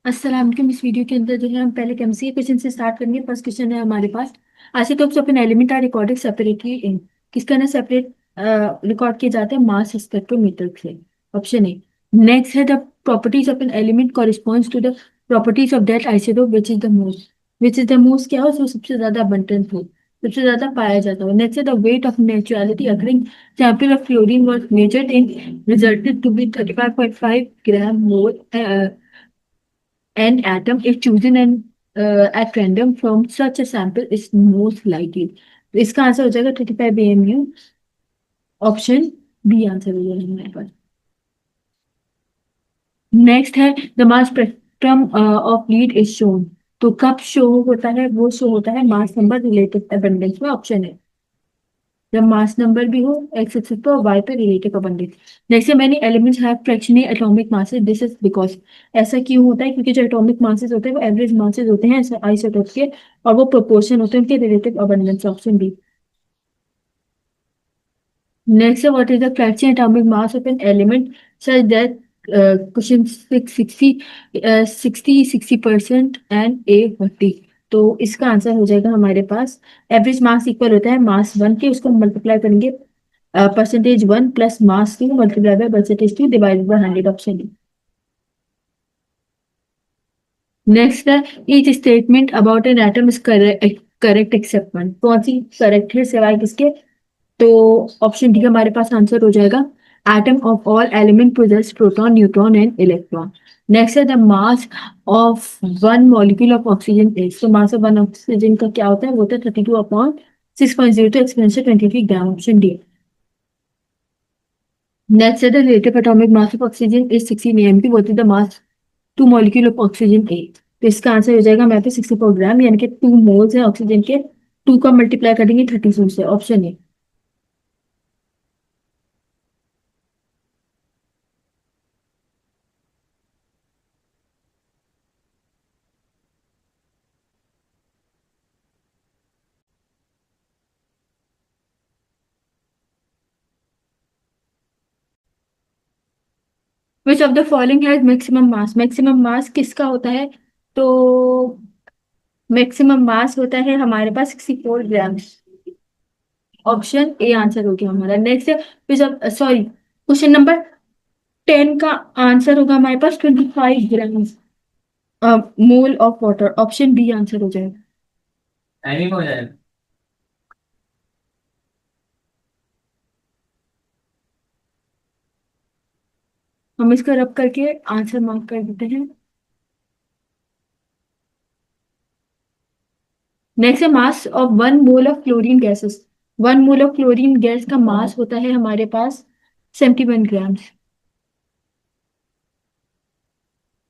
अस्सलाम वालेकुम। इस वीडियो के अंदर जो है हम पहले केमिस्ट्री के क्वेश्चन से स्टार्ट करेंगे। फर्स्ट क्वेश्चन है हमारे पास, isotopes of an element are recorded separately in, किसका ना सेपरेट रिकॉर्ड किए जाते हैं मास स्पेक्ट्रोमीटर से। Option A. नेक्स्ट है the properties of an element corresponds to the properties of that isotope which is the most क्या हो जो सबसे ज्यादा abundant हो, सबसे ज्यादा पाया जाता हो। नेक्स्ट है the weight of naturality occurring sample of fluorine was measured in resulted to be 35.5 gram mole, an atom if chosen and at random from such a sample is most likely। तो इसका answer हो जाएगा 35 AMU। Option B answer हो जाएगा हमारे पास। Next है the mass spectrum of lead is shown. तो कब शो होता है, वो शो होता है मास नंबर रिलेटिव अबंडेंस में। ऑप्शन है जब मास नंबर भी हो एक्स एक्सिस पे और वाई पे रिलेटिव अबंडेंस। नेक्स्ट है many elements have fractional atomic masses, this is because. ऐसा क्यों होता है? क्योंकि जो एटॉमिक मासेस होते हैं वो एवरेज मासेस होते हैं आइसोटोप्स के, और वो प्रोपोर्शन होते हैं उनके relative abundance. Option B. Next है what is the fractional atomic mass of an element such that question 60% and A40। तो इसका आंसर हो जाएगा हमारे पास एवरेज मास इक्वल होता है मास वन के, उसको मल्टीप्लाई करेंगे percentage one plus mass two multiply by percentage two divided by 100। Option D. Next है each statement about an atom is correct except one. कौन सी करेक्ट है सिवाय किसके? तो ऑप्शन डी हमारे पास आंसर हो जाएगा atom of all element possess proton neutron and electron. Next है the mass of one molecule of oxygen is. तो मास ऑफ वन ऑक्सीजन का क्या होता है? वो होता है 32/6.02 exponential 23 gram. Option D. Next है the relative atomic mass of oxygen is 16 AMP, what is the mass two molecule of oxygen A. तो इसका आंसर हो जाएगा हमारे पास 64 ग्राम, यानी कि 2 मोल्स है ऑक्सीजन के, 2 का मल्टीप्लाई करेंगे 32 से। Option A. Which of the following has maximum mass. Maximum mass किसका होता है? तो मैक्सिमम मास होता है हमारे पास 64 ग्राम। ऑप्शन ए आंसर हो गया हमारा। नेक्स्ट है which of sorry question number 10 का आंसर होगा हमारे पास 25 gram mole of water. Option B answer हो जाएगा। टाइमिंग हो जाएगा। हम इसको रब करके आंसर मार्क कर देते हैं। नेक्स्ट है mass of 1 mole of chlorine gases. 1 mole of chlorine gas का मास होता है हमारे पास 71 gram.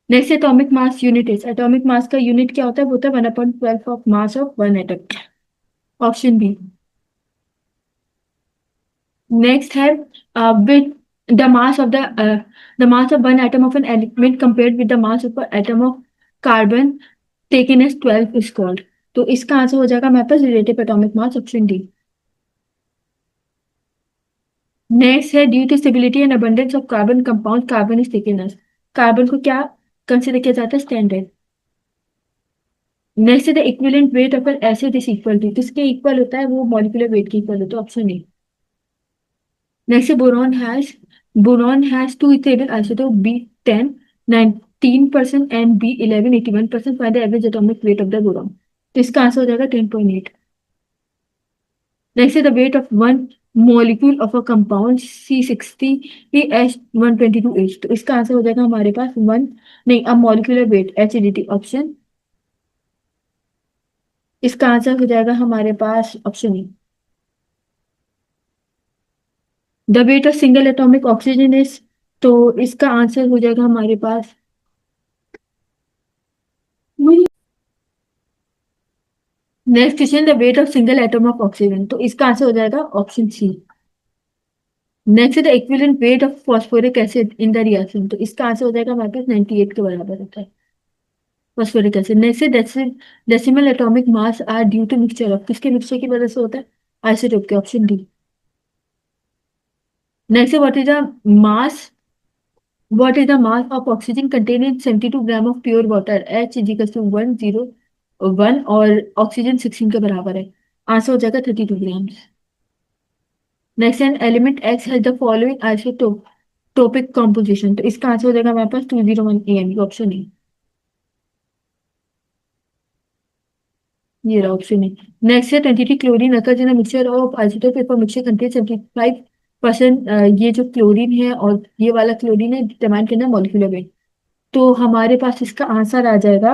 Next atomic mass unit is. Atomic mass का यूनिट क्या होता है? वो होता है 1/12 of mass of one atom. Option B. Next है with the mass of the mass of one atom of an element compared with the mass of atom of carbon taken as 12 is called. तो इसका answer हो जाएगा हमारे पास relative atomic mass. Option D. Next है due to stability and abundance of carbon compound carbon is taken as. Carbon को क्या consider किया जाता है? स्टैंडर्ड। नेक्स्ट है the equivalent weight of an acid is equal to. किसके equal होता है? वो मॉलिक्यूलर वेट के इक्वल होता है। Option A. नेक्स्ट है boron has two stable isotope B10 19% and B11 81%, find the average atomic weight of the boron. तो इसका आंसर हो जाएगा 10.8। नेक्स्ट है the weight of one molecule of a compound C60H122H। तो इसका आंसर हो जाएगा हमारे पास वन, नहीं, अब मॉलिक्यूलर वेट एचिडिटी। ऑप्शन, इसका आंसर हो जाएगा हमारे पास option E. The weight of single atomic oxygen is. तो इसका आंसर हो जाएगा हमारे पास next question, the weight of single atom of oxygen. तो इसका आंसर हो जाएगा ऑप्शन सी। नेक्स्ट है the equivalent weight of phosphoric acid in the reaction. तो इसका आंसर हो जाएगा हमारे पास 98 के बराबर होता है फॉस्फोरिक एसिड। नेक्स्ट है decimal atomic mass are due to mixture of. किसके मिक्सचर की वजह से होता है? आइसोटोप के। Option D. नेक्स्ट है what is the mass What is the mass of oxygen contained in 72 gram of pure water? H is equals to 101 और ऑक्सीजन 16 के बराबर है। आंसर हो जाएगा 32 grams. Next an element x has the following isotopic composition, तो इसका answer हो जाएगा हमारे पास 201 AN, ऑप्शन ए। ये रहा ऑप्शन है। नेक्स्ट है 23 chlorine occurs in a mixture of isotope if a mixture contains 75%। ये जो क्लोरीन है और ये वाला क्लोरीन है डिटरमाइन करना मॉलिक्यूलर वेट, तो हमारे पास इसका आंसर आ जाएगा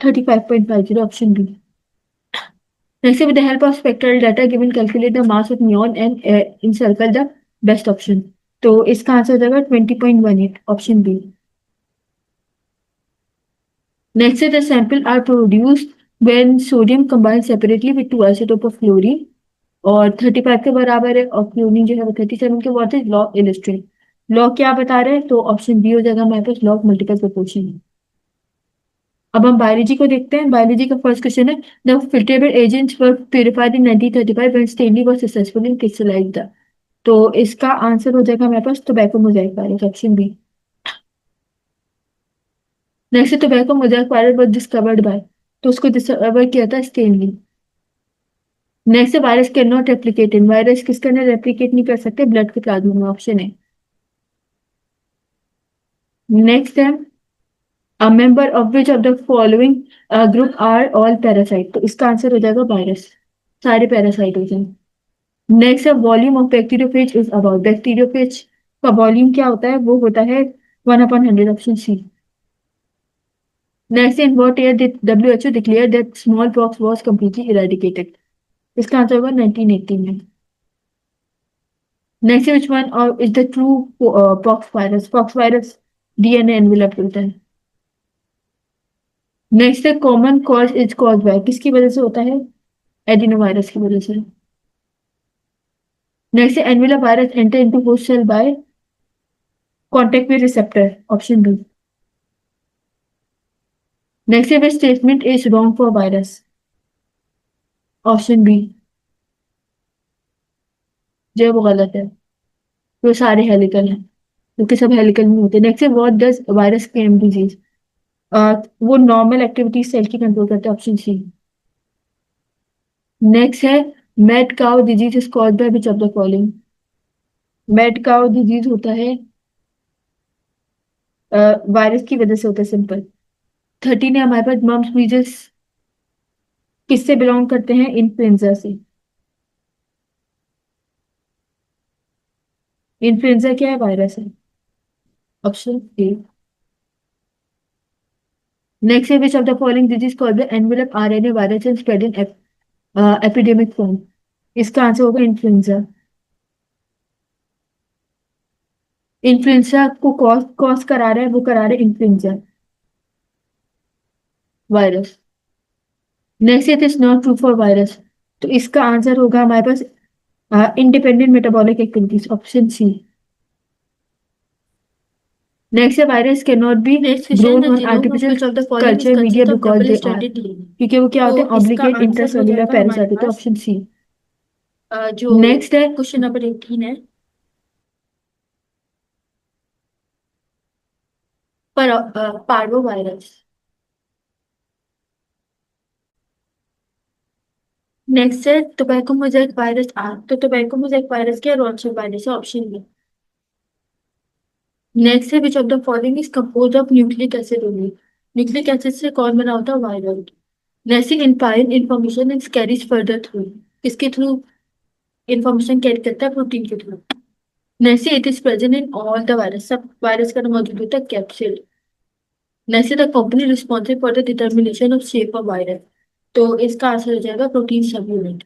35.50, option B. Next with the help of spectral data given calculate the mass of neon and incircle the best option, तो इसका आंसर हो जाएगा 20.18, option B. Next the sample are produced when sodium combines separately with two isotope of chlorine और 35 के बराबर है और chlorine जो है वो 37 के। What is law illustrate, law क्या बता रहे हैं, तो ऑप्शन बी हो जाएगा हमारे पास लॉ ऑफ मल्टीपल प्रोपोर्शन। अब हम बायोलॉजी को देखते हैं। बायोलॉजी का फर्स्ट क्वेश्चन है the filterable agents were purified in 1935 when Stanley was successful in crystallized the, तो इसका आंसर हो जाएगा हमारे पास tobacco mosaic virus, option B. Next tobacco mosaic virus was discovered by, तो उसको डिस्कवर किया था Stanley. Next virus can not replicate in, virus किसके अंदर रेप्लिकेट नहीं कर सकते, ब्लड के प्लाज्मा में, ऑप्शन है। नेक्स्ट है a member of which of the following group are all parasite, तो इसका आंसर हो जाएगा वायरस, सारे पैरासाइट हो जाए। नेक्स्ट है volume of bacteriophage is about, bacteriophage का वॉल्यूम क्या होता है, वो होता है 1/100, option C. Next in what year did WHO declare that small pox was completely eradicated, इसका आंसर होगा 1980 में। नेक्स्ट विच वन और is the true pox virus DNA envelope होता है। नेक्स्ट है common cause is cause by, किसकी वजह से होता है, एडिनोवायरस की वजह से। नेक्स्ट है envelope virus enter into host cell by contact with receptor, option B. Next है which statement is wrong for virus, option B, जो वो गलत है, वो सारे हेलिकल हैं क्योंकि सब हेलिकल में होते हैं। नेक्स्ट है what does virus came disease, वो नॉर्मल एक्टिविटी सेल की कंट्रोल करते हैं, ऑप्शन सी। नेक्स्ट है mad cow disease is caused by which of the following, mad cow disease होता है वायरस की वजह से होता है, सिंपल। 13 है हमारे पास मम्स मीजल्स किससे बिलोंग करते हैं, इन्फ्लुएंजा से। इन्फ्लुएंजा क्या है, वायरस है, ऑप्शन ए। नेक्स्ट है which of the following disease called the envelope RNA virus and spread in epidemic form, इसका आंसर होगा इन्फ्लुएंजा। इन्फ्लुएंजा को कॉज करा रहा है, वो करा रहा है influenza virus. Next it is not true for virus, तो इसका आंसर होगा हमारे पास independent metabolic activities, option C. Next है virus can not be grown on artificial culture media because they are, क्योंकि वो क्या होते हैं, ऑब्लिगेट इंट्रासेल्युलर पैरासाइट होते हैं, ऑप्शन सी। जो नेक्स्ट है क्वेश्चन नंबर 18 है पर पार्वो वायरस। नेक्स्ट है टोबैको मोज़ेक वायरस आर, तो टोबैको मोज़ेक वायरस क्या, रोटशेल वायरस है, ऑप्शन बी। नेक्स्ट है which of the following is compose of nucleic acid only, nucleic acid से कौन बना होता है, वायरल। नेक्स्ट इंपायन information is carries further through, किसके थ्रू इंफॉर्मेशन कैरी करता है, प्रोटीन के through. Next it is present in all the virus, सब वायरस का मौजूद होता है capsid. Next the company responsible for the determination of shape of virus, तो इसका आंसर हो जाएगा प्रोटीन सब unit.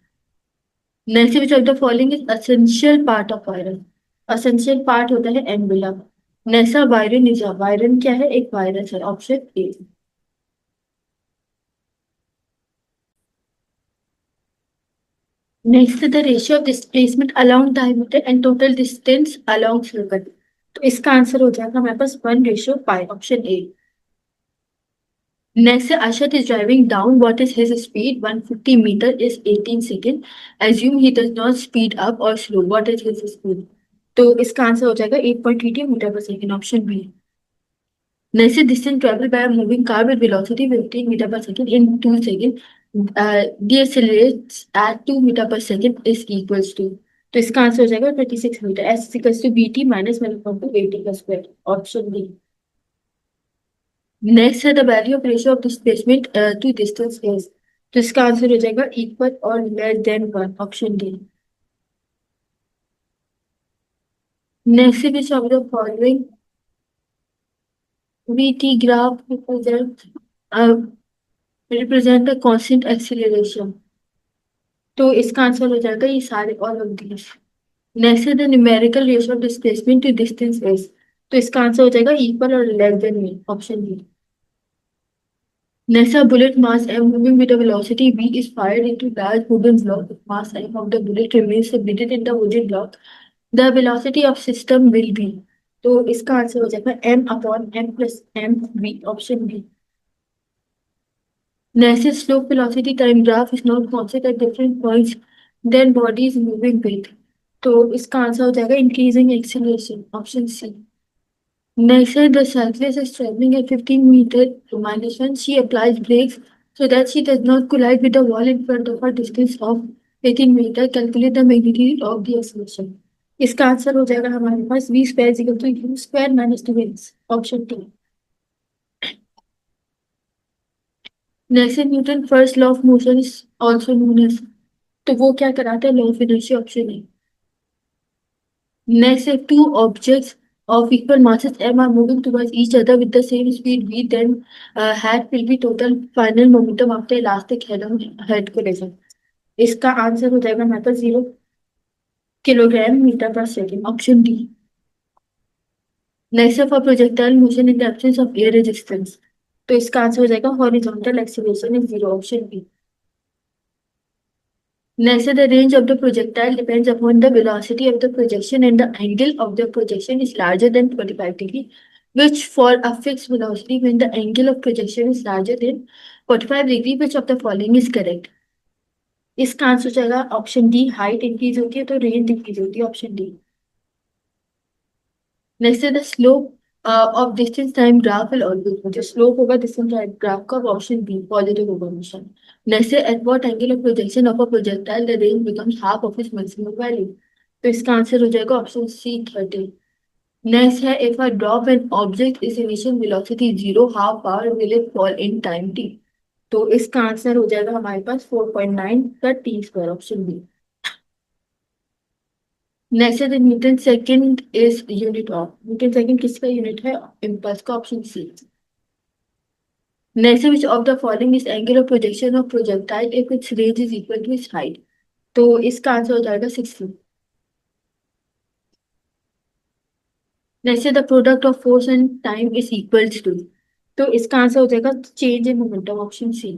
Next which of the following is essential part of virus, essential part होता है envelope. Next Byron is, Byron क्या है, एक वायरस है, option A. Next the ratio of displacement along diameter and total distance along circle, तो इसका answer हो जाएगा हमारे पास 1:5, option A. Next, Ashad is driving down. What is his speed? 150 meter is 18 seconds. Assume he does not speed up or slow. What is his speed? तो इसका answer हो जाएगा 8.80 metre पर second, option B. Next is distance traveled by a moving car with velocity 15 meter per second in 2 seconds. Decelerates at 2 meter per second is equals to, तो इसका answer हो जाएगा 26 metre, S equals to B T minus one upon two A T का square, option D. Next है the value of ratio of displacement to distance is, तो इसका answer हो जाएगा इक्वल और less than one, option D. Next which of the following VT graph represent a constant acceleration, तो इसका answer हो जाएगा ये सारे ऑल ऑफ दीज। नेक्स्ट है the numerical ratio of displacement to distance is, तो इसका आंसर हो जाएगा इक्वल और less than one, option B. Next है bullet mass m moving with a velocity v is fired into large wooden block. If mass m of the bullet remains submitted in the wooden block, the velocity of system will be, तो इसका answer हो जाएगा m upon m plus m v, option B. Next is slope velocity time graph is not constant at different points then body is moving with, तो इसका answer हो जाएगा increasing acceleration, option C. Next is the cyclist is traveling at 15 meter to minus one. She applies brakes so that she does not collide with the wall in front of her distance of 18 meter. Calculate the magnitude of the acceleration. इसका answer हो जाएगा हमारे पास v square equal to u square minus 2x, option T. Next है Newton first law of motion is also known as, तो वो क्या कराता है, law of inertia, option A. Next, if two objects of equal masses m are moving towards each other with the same speed v, then hat will be total final momentum after elastic head collision. इसका answer हो जाएगा हमारे पास 0 kilogram metre पर second, option D. Next for projectile motion in the absence of air resistance, तो इसका answer हो जाएगा horizontal acceleration is 0, option B. Next, the range of the projectile depends upon the velocity of the projection and the angle of the projection is larger than 45 degree, which for a fixed velocity when the angle of projection is larger than 45 degree, which of the following is correct? इसका answer हो जाएगा option D, height increase होती है तो range increase होती है, option D. Next है the slope of distance time graph will always, जो स्लोप होगा डिस्टेंस टाइम ग्राफ का, ऑप्शन बी पॉजिटिव होगा हमेशा। नेक्स्ट है eight what angle of projection of a projectile the range becomes half of its maximum value, तो इसका answer हो जाएगा ऑप्शन सी 30। नेक्स्ट है if a drop an object is initial velocity 0, how far will it fall in time T, तो इसका answer हो जाएगा हमारे पास 4.9 का T square, option B. Next है newton second is unit of, newton second किसका यूनिट है, इम्पल्स का, option C. Next which of the following is angle of projection of projectile if its range is equal to its height, तो इसका answer हो जाएगा 60। Next the product of force and time is equal to, तो इसका answer हो जाएगा change in momentum, option C.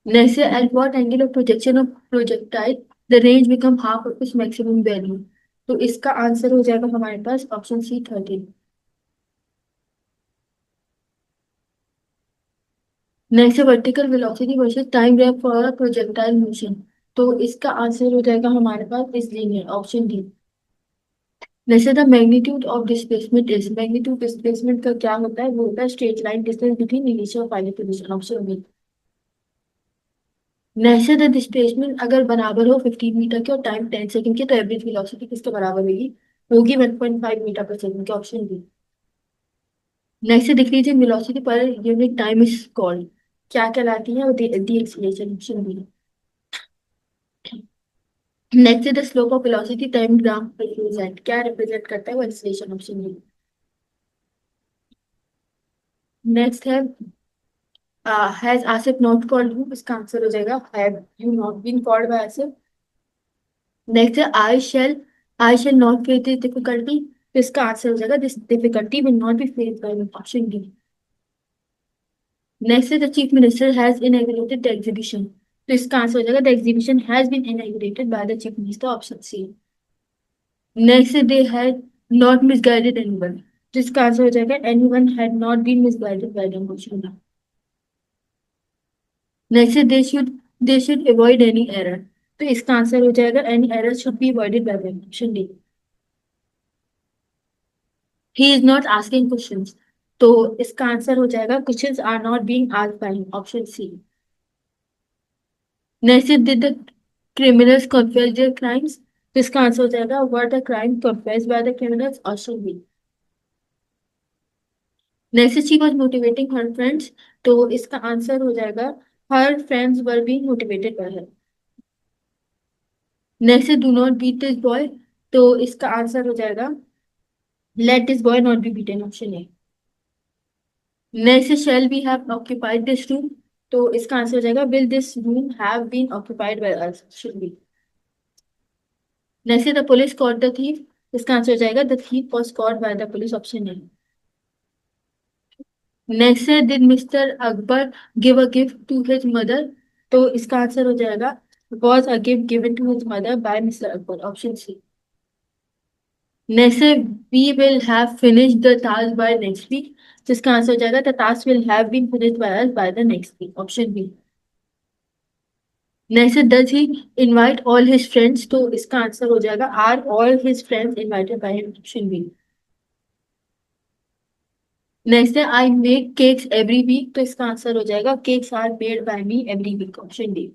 Next at what angle of projection of projectile the range become half of its maximum value, तो इसका answer हो जाएगा हमारे पास option C 30। Next vertical velocity versus time graph for projectile motion, तो इसका answer हो जाएगा हमारे पास is linear, option D. Next the magnitude of displacement is, magnitude displacement का क्या होता है, वो होता है straight line distance between initial और final position, option B. Next the displacement अगर बराबर हो 15 मीटर के और टाइम 10 सेकंड के, तो एवरेज वेलोसिटी किसके बराबर होगी, होगी 1.5 मीटर पर सेकंड के, option B. Next decrease in velocity per unit time is called, क्या कहलाती है, the acceleration, option B. Next the slope of velocity time graph represent, क्या रिप्रेजेंट करता है, वो एक्सीलरेशन, ऑप्शन बी। नेक्स्ट है has Asif not called you, इसका answer हो जाएगा have you not been called by Asif. Next है I shall not face this difficulty, तो इसका आंसर हो जाएगा this difficulty will not be faced by me, option D. Next है the chief minister has inaugurated the exhibition, तो इसका answer हो जाएगा the exhibition has been inaugurated by the chief minister, option C. Next they had not misguided anyone, तो इसका answer हो जाएगा anyone had not been misguided by them, option D. Next they should avoid any error, तो इसका answer हो जाएगा any error should be avoided by them, option D. He is not asking questions, तो इसका answer हो जाएगा questions are not being asked by him, option C. Next, did the criminals confess their crimes, तो इसका answer हो जाएगा were the crime confess by the criminals, option B. Next, she was motivating her friends, तो इसका answer हो जाएगा her friends were being motivated by her. Next, do not beat this boy, तो इसका आंसर हो जाएगा let this boy not be beaten, option A. Next, shall we have occupied this room, तो इसका आंसर हो जाएगा will this room have been occupied by us, should be. Next, the police caught the thief, इसका answer हो जाएगा the thief was caught by the police, option A. Next है did mister Akbar give a gift to his mother, तो इसका answer हो जाएगा was a gift given to his mother by mister Akbar, option C. Next है we will have finished the task by next week, जिसका answer हो जाएगा the task will have been finished by us by the next week, option B. Next है does he invite all his friends, तो इसका answer हो जाएगा are all his friends invited by him, option B. Next है I make cakes every week, तो इसका answer हो जाएगा cakes are made by me every week, option D.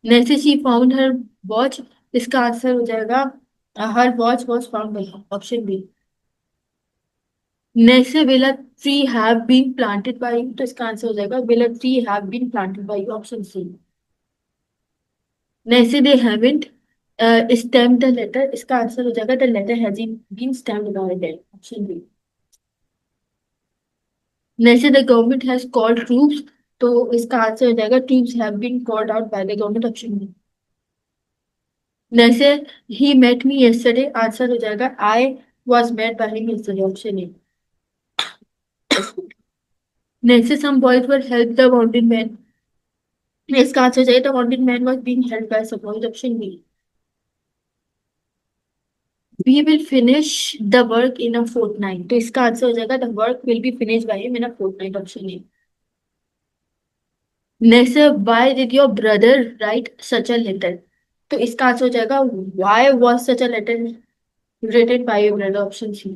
Next she found her watch, इसका answer हो जाएगा her watch was found by her, option B. Next है will a tree have been planted by you, तो इसका answer हो जाएगा will a tree have been planted by you, option C. Next they haven't stamped the letter, इसका answer हो जाएगा the letter has been stamped bye them, option B. Next the government has called troops, तो इसका answer हो जाएगा troops have been called out by the government, option B. Next है he met me yesterday, answer हो जाएगा I was met by him yesterday, option A. Next some boys were help the wanted man, इसका answer हो जाएगा the wanted man was being helped by some boys, option B. We will finish the work in a fortnight, तो इसका answer हो जाएगा the work will be finish by him in a fortnight, option A. Next why did your brother write such a letter, तो इसका answer हो जाएगा why was such a letter written by your brother, option C.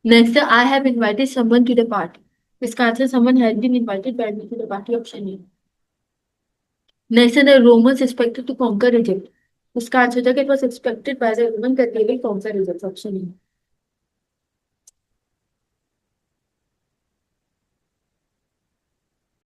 Next, I have invited someone to the party. इसका answer someone has been invited by me to the party, option A. Next, the Romans expected to conquer Egypt. उसका answer हो जाएगा it was expected by the Roman that they will conquer Egypt, option A.